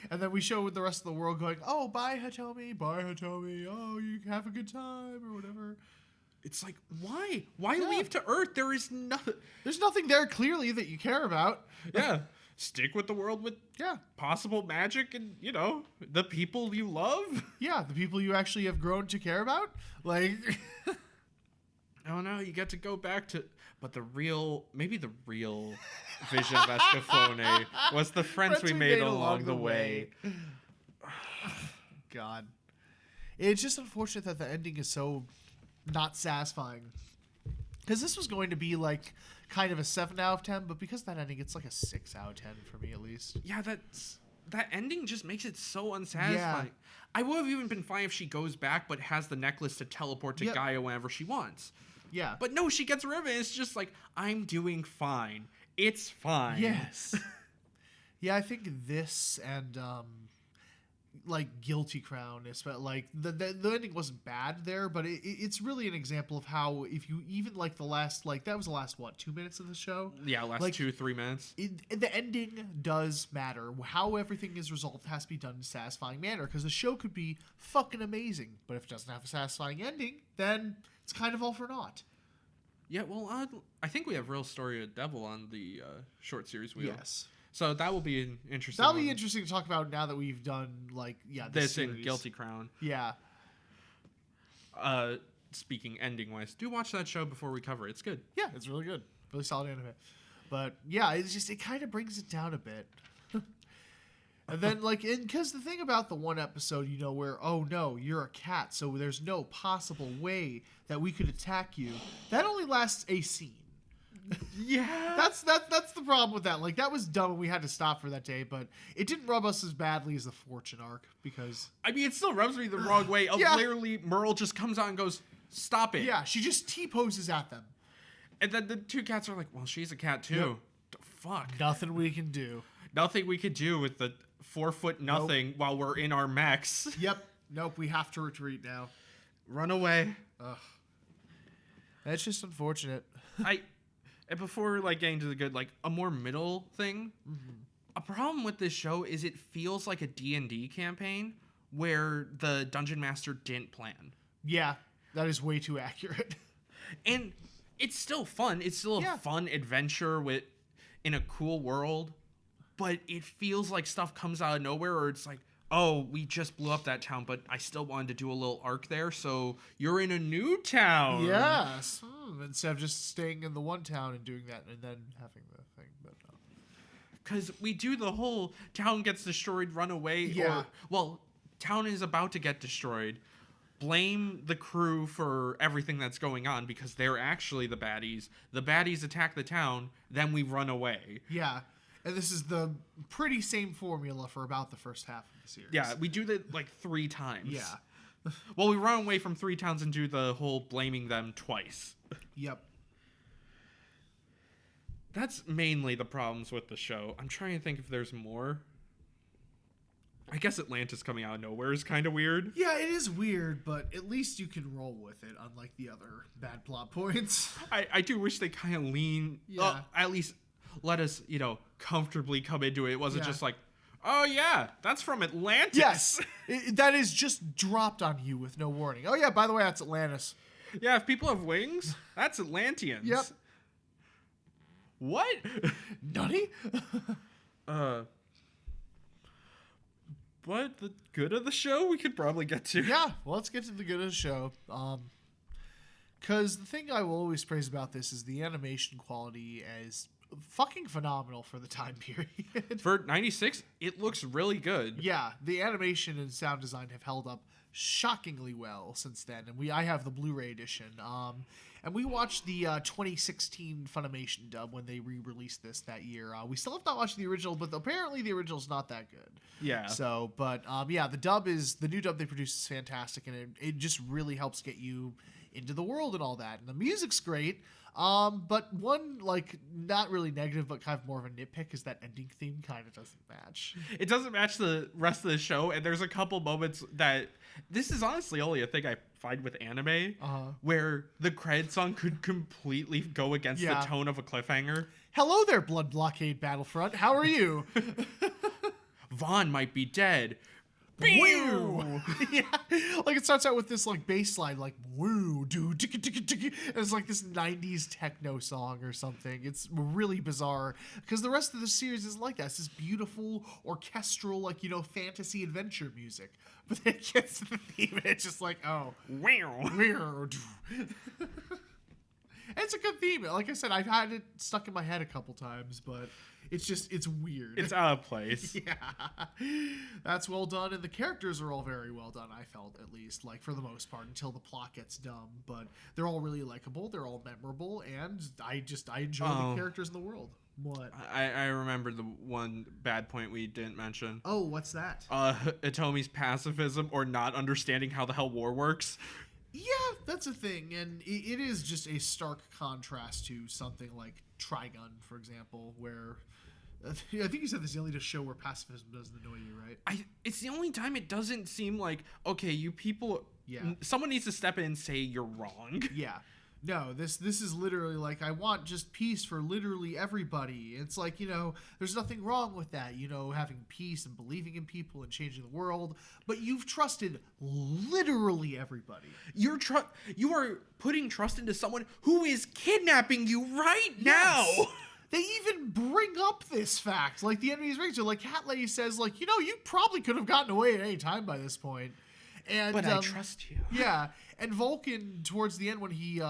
And then we show the rest of the world going, "Oh, bye, Hitomi. Bye, Hitomi. Oh, you have a good time," or whatever. It's why? Why leave to Earth? There's nothing there clearly that you care about. Yeah. Stick with the world with possible magic and, the people you love. Yeah, the people you actually have grown to care about. I don't know, you get to go back to... But maybe the real Vision of Escaflowne was the friends we made along the way. God. It's just unfortunate that the ending is so not satisfying. Because this was going to be kind of a 7 out of 10, but because of that ending, it's a 6 out of 10 for me at least. Yeah, that ending just makes it so unsatisfying. Yeah. I would have even been fine if she goes back but has the necklace to teleport to Gaia whenever she wants. Yeah. But no, she gets rid of it. It's just I'm doing fine. It's fine. Yes. Yeah, I think this and like Guilty Crown, but like the ending wasn't bad there, but it's really an example of how if you even like the last, like that was the last what 2 minutes of the show. Yeah, last like, 2-3 minutes. The ending does matter. How everything is resolved has to be done in a satisfying manner, because the show could be fucking amazing, but if it doesn't have a satisfying ending, then it's kind of all for naught. Yeah, well, I think we have Real Story of Devil on the short series wheel. Yes. So that will be an interesting. That'll be interesting to talk about now that we've done this in Guilty Crown. Yeah. Speaking ending wise, do watch that show before we cover it. It's good. Yeah, it's really good. Really solid anime. But yeah, it kind of brings it down a bit. And then because the thing about the one episode, where, oh no, you're a cat, so there's no possible way that we could attack you. That only lasts a scene. Yeah, that's the problem with that. Like, that was dumb and we had to stop for that day, but it didn't rub us as badly as the Fortune arc, because I mean, it still rubs me the wrong way. Yeah. Literally, Merle just comes out and goes, "Stop it!" Yeah, she just T-poses at them, and then the two cats are like, "Well, she's a cat too." Yep. Fuck. Nothing we can do. Nothing we could do with the 4 foot nothing while we're in our mechs. Yep. Nope. We have to retreat now. Run away. Ugh. That's just unfortunate. And before getting to the good, a more middle thing, a problem with this show is it feels like a D&D campaign where the dungeon master didn't plan. Yeah, that is way too accurate. And it's still fun. It's still a fun adventure in a cool world, but it feels like stuff comes out of nowhere, or it's like, oh, we just blew up that town, but I still wanted to do a little arc there, so you're in a new town. Yes. Instead of just staying in the one town and doing that and then having the thing. But no. Because we do the whole town gets destroyed, run away. Yeah. Town is about to get destroyed. Blame the crew for everything that's going on because they're actually the baddies. The baddies attack the town, then we run away. Yeah. And this is the pretty same formula for about the first half of the series. Yeah, we do that 3 times. Yeah. Well, we run away from 3 towns and do the whole blaming them twice. Yep. That's mainly the problems with the show. I'm trying to think if there's more. I guess Atlantis coming out of nowhere is kind of weird. Yeah, it is weird, but at least you can roll with it, unlike the other bad plot points. I do wish they kind of lean... Yeah. At least let us, comfortably come into it. It wasn't just like, oh yeah, that's from Atlantis. Yes, that is just dropped on you with no warning. Oh yeah, by the way, that's Atlantis. Yeah, if people have wings, that's Atlanteans. Yep. What? Nutty? But the good of the show we could probably get to. Yeah, well, let's get to the good of the show. Because the thing I will always praise about this is the animation quality is fucking phenomenal for the time period. For 96, it looks really good. Yeah, the animation and sound design have held up shockingly well since then, and I have the Blu-ray edition. And we watched the 2016 Funimation dub when they re-released this that year. We still have not watched the original, but apparently the original's not that good. Yeah. So, but the new dub they produced is fantastic, and it just really helps get you into the world and all that. And the music's great. But one, not really negative, but kind of more of a nitpick is that ending theme kind of doesn't match. It doesn't match the rest of the show, and there's a couple moments that... This is honestly only a thing I find with anime, where the credit song could completely go against the tone of a cliffhanger. Hello there, Blood Blockade Battlefront. How are you? Vaughn might be dead. Woo! Yeah, it starts out with this bass line, woo, dude, and it's this 90s techno song or something. It's really bizarre because the rest of the series is like that. It's this beautiful orchestral, fantasy adventure music, but then it gets to the theme and it's just oh, wow. It's a good theme. Like I said, I've had it stuck in my head a couple times, but it's weird. It's out of place. Yeah. That's well done, and the characters are all very well done, I felt, at least, for the most part, until the plot gets dumb. But they're all really likable, they're all memorable, and I enjoy the characters in the world. What? I remember the one bad point we didn't mention. Oh, what's that? Atomi's pacifism or not understanding how the hell war works. Yeah, that's a thing, and it is just a stark contrast to something like Trigun, for example, where I think you said this is the only show where pacifism doesn't annoy you, right? It's the only time it doesn't seem like, okay, you people, someone needs to step in and say you're wrong. Yeah. No, this is literally like, I want just peace for literally everybody. It's like, there's nothing wrong with that, having peace and believing in people and changing the world. But you've trusted literally everybody. You are putting trust into someone who is kidnapping you right now. They even bring up this fact. Like, the enemy's right. So, like, Cat Lady says, like, you probably could have gotten away at any time by this point. But I trust you. Yeah. And Vulcan, towards the end, when he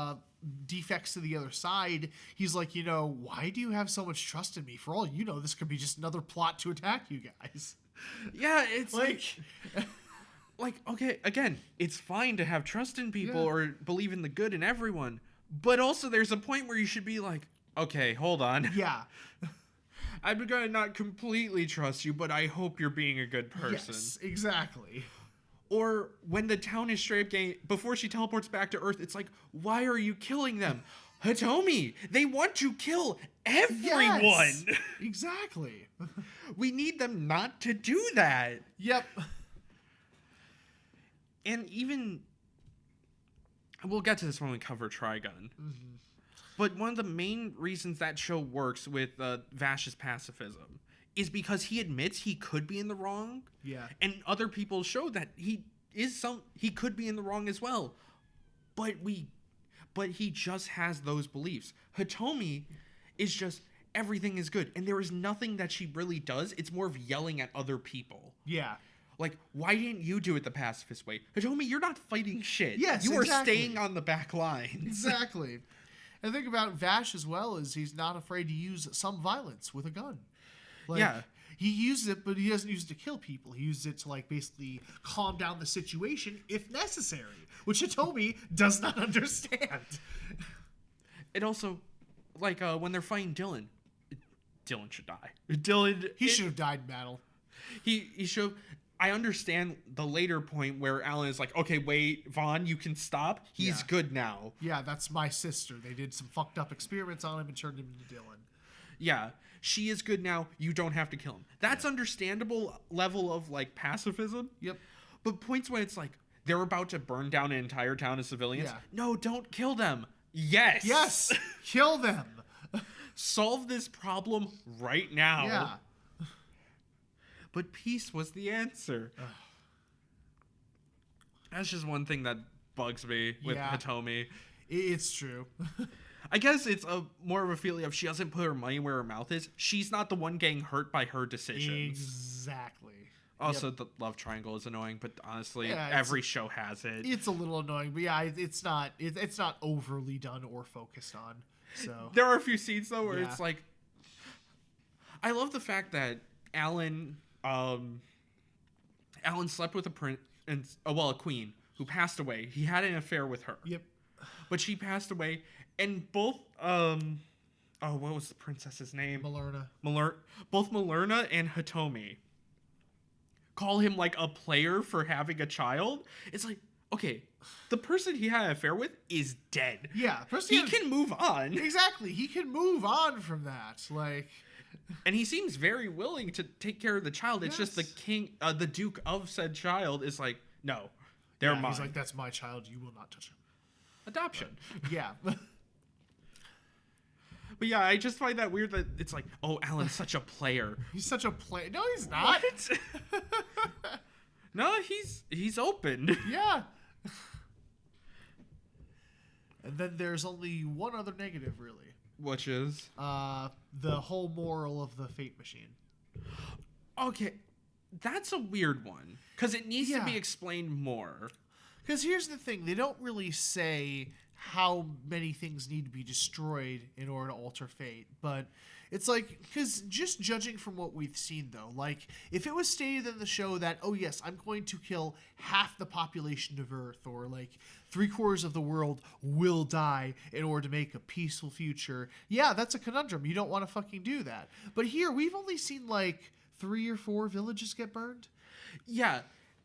defects to the other side, he's like, why do you have so much trust in me? For all you know, this could be just another plot to attack you guys. Yeah, it's like, okay, again, it's fine to have trust in people or believe in the good in everyone. But also there's a point where you should be like, okay, hold on. Yeah. I'm going to not completely trust you, but I hope you're being a good person. Yes, exactly. Or when the town is straight up getting, before she teleports back to Earth, it's like, why are you killing them? Hitomi, they want to kill everyone. Yes, exactly. We need them not to do that. Yep. And even, we'll get to this when we cover Trigun. Mm-hmm. But one of the main reasons that show works with Vash's pacifism is because he admits he could be in the wrong. Yeah. And other people show that he could be in the wrong as well. But he just has those beliefs. Hitomi is just, everything is good. And there is nothing that she really does. It's more of yelling at other people. Yeah. Like, why didn't you do it the pacifist way? Hitomi, you're not fighting shit. Yes, you exactly. are staying on the back lines. Exactly. And the thing about Vash as well is he's not afraid to use some violence with a gun. Like, yeah. He uses it, but he doesn't use it to kill people. He uses it to, like, basically calm down the situation if necessary, which Hitomi does not understand. It also, like, when they're fighting Dylan should die. He should have died in battle. He should. I understand the later point where Alan is like, okay, wait, Vaughn, you can stop. He's good now. Yeah, that's my sister. They did some fucked up experiments on him and turned him into Dylan. Yeah, she is good now. You don't have to kill him. That's understandable level of, like, pacifism. Yep. But points when it's like, they're about to burn down an entire town of civilians. Yeah. No, don't kill them. Yes. Yes. Kill them. Solve this problem right now. Yeah. But peace was the answer. That's just one thing that bugs me with Hitomi. It's true. I guess it's more of a feeling of she doesn't put her money where her mouth is. She's not the one getting hurt by her decisions. Exactly. Also, the love triangle is annoying, but honestly, every show has it. It's a little annoying, but yeah, it's not overly done or focused on. So there are a few scenes though where it's like, I love the fact that Alan slept with a queen who passed away. He had an affair with her. Yep. But she passed away, and both what was the princess's name? Both Malerna and Hitomi call him like a player for having a child. It's like, okay, the person he had an affair with is dead. Yeah, he can move on. Exactly, he can move on from that. Like. And he seems very willing to take care of the child. It's just the Duke of said child is like, no, they're mine. He's like, that's my child. You will not touch him. Adoption. Yeah. But yeah, I just find that weird that it's like, oh, Alan's such a player. He's such a player. No, he's not. What? No, he's open. Yeah. And then there's only one other negative, really. Which is? The whole moral of the Fate Machine. Okay, that's a weird one. Because it needs to be explained more. Because here's the thing. They don't really say how many things need to be destroyed in order to alter fate. But it's like, because just judging from what we've seen, though, like, if it was stated in the show that, oh, yes, I'm going to kill half the population of Earth, or, like, 3/4 of the world will die in order to make a peaceful future, yeah, that's a conundrum. You don't want to fucking do that. But here, we've only seen, like, 3 or 4 villages get burned. Yeah,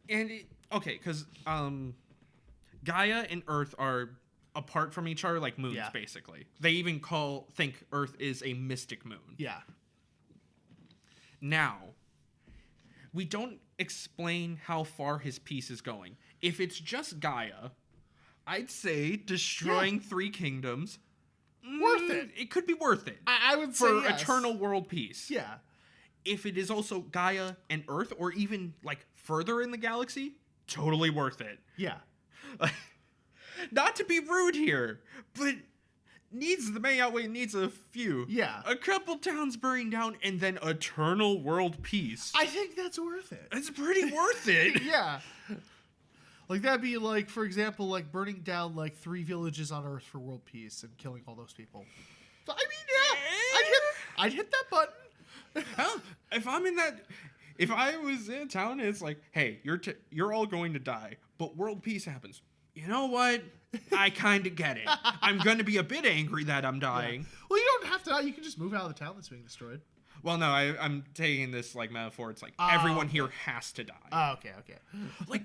and, because Gaia and Earth are apart from each other like moons, basically. They even think Earth is a mystic moon. Yeah. Now, we don't explain how far his piece is going. If it's just Gaia, I'd say destroying 3 kingdoms, Worth it. It could be worth it. I would say for yes. eternal world peace. Yeah. If it is also Gaia and Earth, or even like further in the galaxy, totally worth it. Yeah. Not to be rude here, but the may outweigh needs a few. Yeah. A couple towns burning down and then eternal world peace. I think that's worth it. It's pretty worth it. Yeah. Like, that'd be like, for example, like burning down like 3 villages on Earth for world peace and killing all those people. So, I mean, yeah, I'd hit that button. Hell, if I was in a town and it's like, hey, you're all going to die, but world peace happens. You know what? I kind of get it. I'm going to be a bit angry that I'm dying. Yeah. Well, you don't have to die. You can just move out of the town that's being destroyed. Well, no, I'm taking this like metaphor. It's like everyone here has to die. Oh, okay. Like,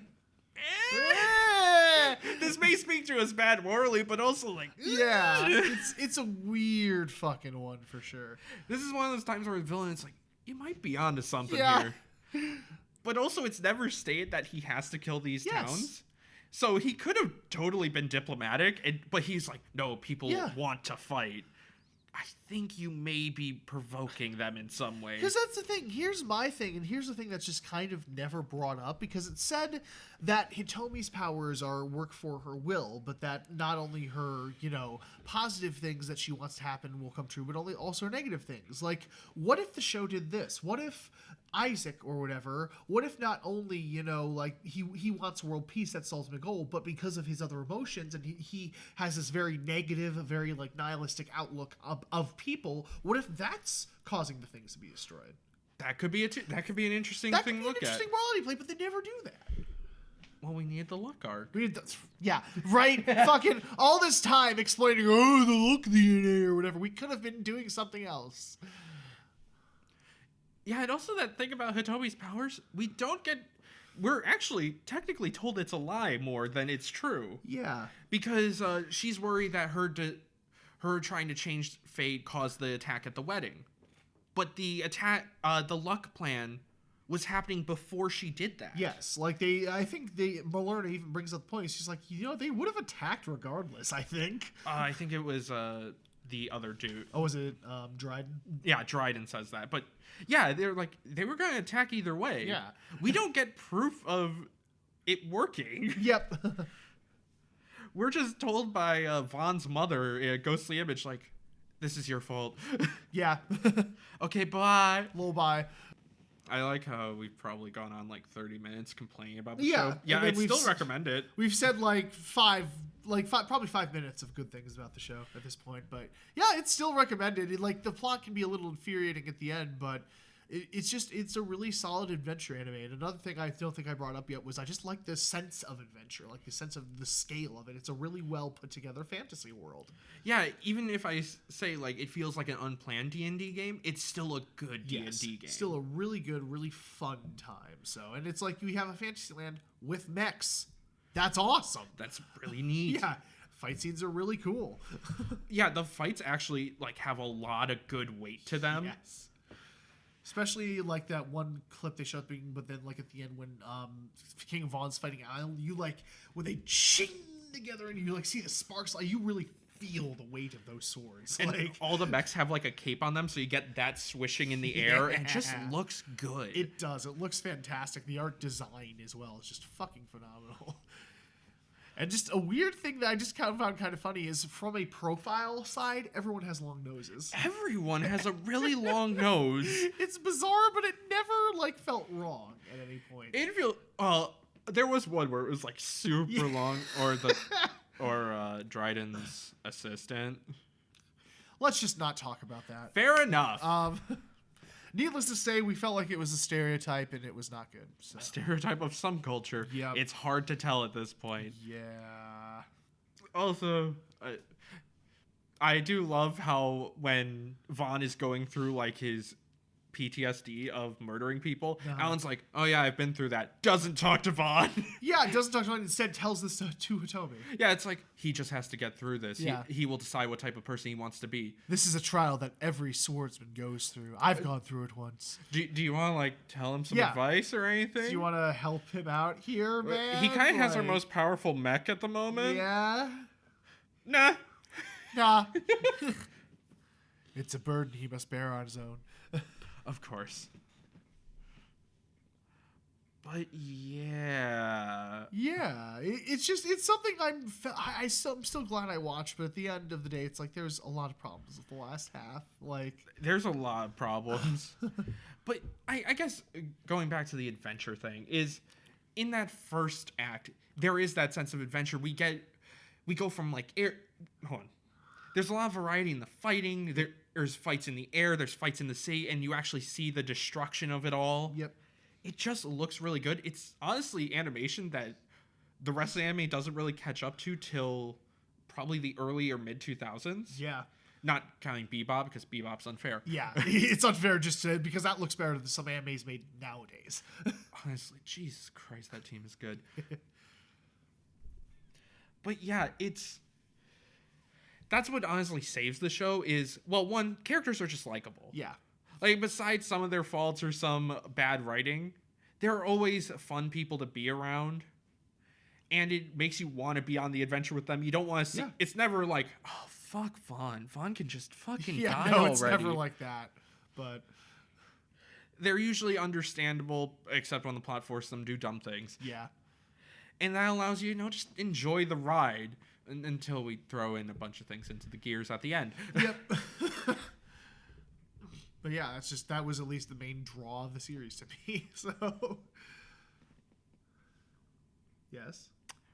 this may speak to us bad morally, but also like, yeah, it's a weird fucking one for sure. This is one of those times where the villain is like, you might be onto something Yeah. here. But also, it's never stated that he has to kill these Yes. towns. So he could have totally been diplomatic, but he's like, no, people want to fight. I think you may be provoking them in some way. Because that's the thing. Here's my thing, and here's the thing that's just kind of never brought up, because it said that Hitomi's powers work for her will, but that not only her, positive things that she wants to happen will come true, but also negative things. Like, what if the show did this? What if Isaac or whatever, what if not only, like he wants world peace, that's the ultimate goal, but because of his other emotions and he has this very negative, very like nihilistic outlook of people, what if that's causing the things to be destroyed? That could be an interesting That thing could be to look an interesting at. morality play, but they never do that. Well, we need the luck art. Yeah, right? Fucking all this time explaining, the luck DNA or whatever. We could have been doing something else. Yeah, and also that thing about Hitomi's powers, we're actually technically told it's a lie more than it's true. Yeah. Because she's worried that her trying to change fate caused the attack at the wedding. But the the luck plan was happening before she did that. Yes, like Malerna even brings up the point. She's like, they would have attacked regardless, I think. I think it was the other dude. Oh, was it Dryden? Yeah, Dryden says that. But yeah, they're like, they were going to attack either way. Yeah. We don't get proof of it working. Yep. We're just told by Vaughn's mother in a ghostly image, like, this is your fault. Yeah. Okay, bye. Little bye. I like how we've probably gone on like 30 minutes complaining about the Yeah, show. Yeah, and then I'd we've still recommend it. We've said probably 5 minutes of good things about the show at this point, but yeah, it's still recommended. The plot can be a little infuriating at the end, but it's a really solid adventure anime. And another thing I don't think I brought up yet was I just like the sense of adventure, like the sense of the scale of it. It's a really well put together fantasy world. Yeah, even if I say like it feels like an unplanned D&D game, it's still a good D&D game. Still a really good, really fun time. So, and it's like we have a fantasy land with mechs. That's awesome. That's really neat. Yeah. Fight scenes are really cool. Yeah, the fights actually like have a lot of good weight to them. Yes. Especially like that one clip they showed, but then like at the end when King Vaughn's fighting Isle, you like when they ching together and you like see the sparks, like you really feel the weight of those swords. And like all the mechs have like a cape on them, so you get that swishing in the air, and it just looks good. It does. It looks fantastic. The art design as well is just fucking phenomenal. And just a weird thing that I just found kind of funny is from a profile side, everyone has long noses. Everyone has a really long nose. It's bizarre, but it never like felt wrong at any point. It feel there was one where it was like super long, or Dryden's assistant. Let's just not talk about that. Fair enough. Needless to say, we felt like it was a stereotype and it was not good. So. A stereotype of some culture. Yep. It's hard to tell at this point. Yeah. Also, I do love how when Vaughn is going through like his PTSD of murdering people. No. Alan's like, oh yeah, I've been through that. Doesn't talk to Vaughn. Yeah, it doesn't talk to him. Instead, tells this to Hitomi. Yeah, it's like, he just has to get through this. Yeah. He will decide what type of person he wants to be. This is a trial that every swordsman goes through. I've gone through it once. Do you want to, like, tell him some Yeah. advice or anything? Do you want to help him out here, man? He kind of has our Like, most powerful mech at the moment. Yeah. Nah. Nah. It's a burden he must bear on his own. Of course. But yeah. Yeah, it's something I'm still glad I watched, but at the end of the day, it's like there's a lot of problems with the last half. Like, There's a lot of problems. But I guess going back to the adventure thing is, in that first act, there is that sense of adventure. We go from like hold on. There's a lot of variety in the fighting. There's fights in the air, there's fights in the sea, and you actually see the destruction of it all. yep. It just looks really good. It's honestly animation that the rest of the anime doesn't really catch up to till probably the early or mid 2000s. Yeah. Not counting Bebop, because Bebop's unfair. Yeah, it's unfair just to, because that looks better than some animes made nowadays. Honestly, Jesus Christ, that team is good. But yeah, that's what honestly saves the show is, well, one, characters are just likable. Yeah. Like, besides some of their faults or some bad writing, they're always fun people to be around. And it makes you want to be on the adventure with them. You don't want to see... Yeah. It's never like, oh, fuck Vaughn. Vaughn can just fucking die no, already. it's never like that. But... They're usually understandable, except when the plot forces them to do dumb things. yeah. And that allows you, just enjoy the ride until we throw in a bunch of things into the gears at the end. Yep. But yeah, that was at least the main draw of the series to me. So, yes.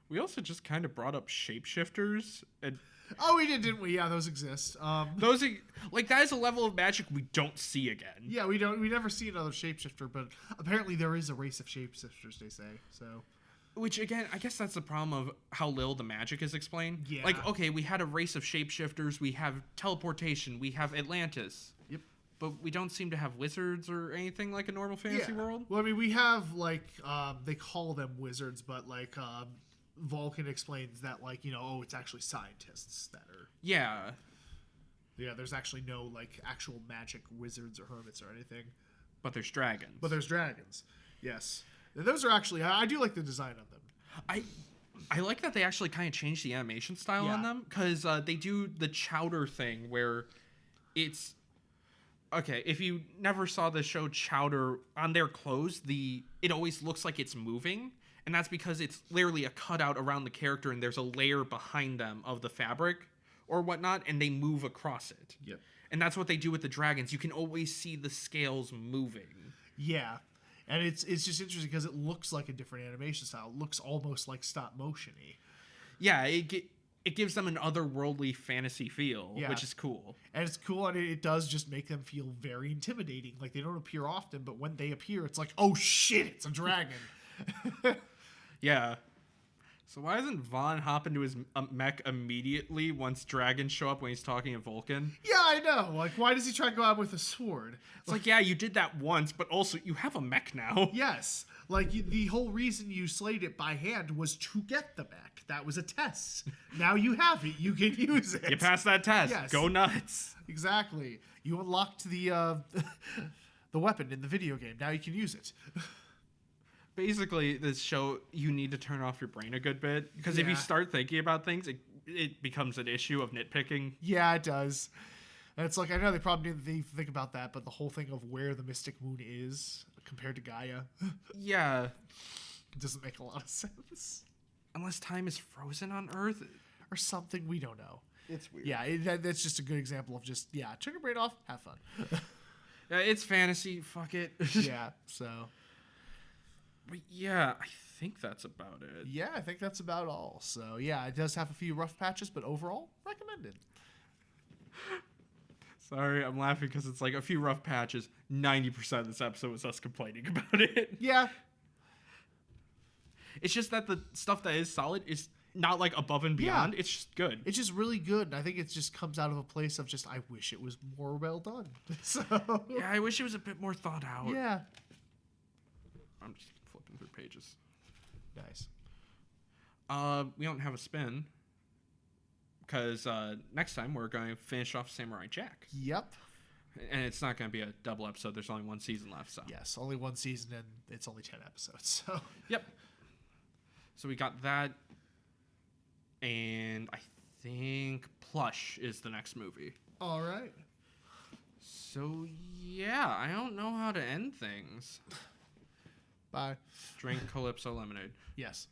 We also just kind of brought up shapeshifters. And Oh, we did, didn't we? Yeah, those exist. those are, like, that is a level of magic we don't see again. Yeah, we never see another shapeshifter, but apparently there is a race of shapeshifters, they say. So, Which, again, I guess that's the problem of how little the magic is explained. Yeah. Like, okay, we had a race of shapeshifters, we have teleportation, we have Atlantis. yep. But we don't seem to have wizards or anything like a normal fantasy world. Well, I mean, we have, like, they call them wizards, but, like, Vulcan explains that, like, it's actually scientists that are... Yeah. Yeah, there's actually no, like, actual magic wizards or hermits or anything. But there's dragons. But there's dragons. Yes. And those are actually... I do like the design of them. I like that they actually kind of changed the animation style on Yeah. them, because they do the chowder thing where it's... Okay, if you never saw the show Chowder, on their clothes, it always looks like it's moving, and that's because it's literally a cutout around the character, and there's a layer behind them of the fabric or whatnot, and they move across it. Yep. And that's what they do with the dragons. You can always see the scales moving. Yeah. And it's just interesting because it looks like a different animation style. It looks almost like stop motion-y. Yeah, it gives them an otherworldly fantasy feel, Yeah. which is cool. And it's cool, and it does just make them feel very intimidating. Like, they don't appear often, but when they appear, it's like, oh shit, it's a dragon. Yeah. So why doesn't Vaughn hop into his mech immediately once dragons show up when he's talking to Vulcan? Yeah, I know. Like, why does he try to go out with a sword? It's like, yeah, you did that once, but also you have a mech now. Yes. Like, the whole reason you slayed it by hand was to get the mech. That was a test. Now you have it. You can use it. You passed that test. Yes. Go nuts. Exactly. You unlocked the the weapon in the video game. Now you can use it. Basically, this show, you need to turn off your brain a good bit, because if you Yeah. start thinking about things, it becomes an issue of nitpicking. Yeah, it does. And it's like, I know they probably didn't think about that, but the whole thing of where the Mystic Moon is compared to Gaia Yeah. doesn't make a lot of sense. Unless time is frozen on Earth. Or something, we don't know. It's weird. Yeah, that's just a good example of just, turn your brain off, have fun. Yeah, it's fantasy. Fuck it. Yeah, so. But yeah, I think that's about it. Yeah, I think that's about all. So, yeah, it does have a few rough patches, but overall, recommended. Sorry, I'm laughing because it's like a few rough patches. 90% of this episode was us complaining about it. Yeah. It's just that the stuff that is solid is not like above and beyond. It's just good. It's just really good. And I think it just comes out of a place of just, I wish it was more well done. So Yeah, I wish it was a bit more thought out. yeah. I'm just flipping through pages. Nice. We don't have a spin because next time we're going to finish off Samurai Jack. Yep. And it's not going to be a double episode. There's only one season left. So Yes, only one season and it's only 10 episodes. So yep. So we got that. And I think Plush is the next movie. all right. So yeah, I don't know how to end things. Bye. Drink Calypso lemonade. Yes.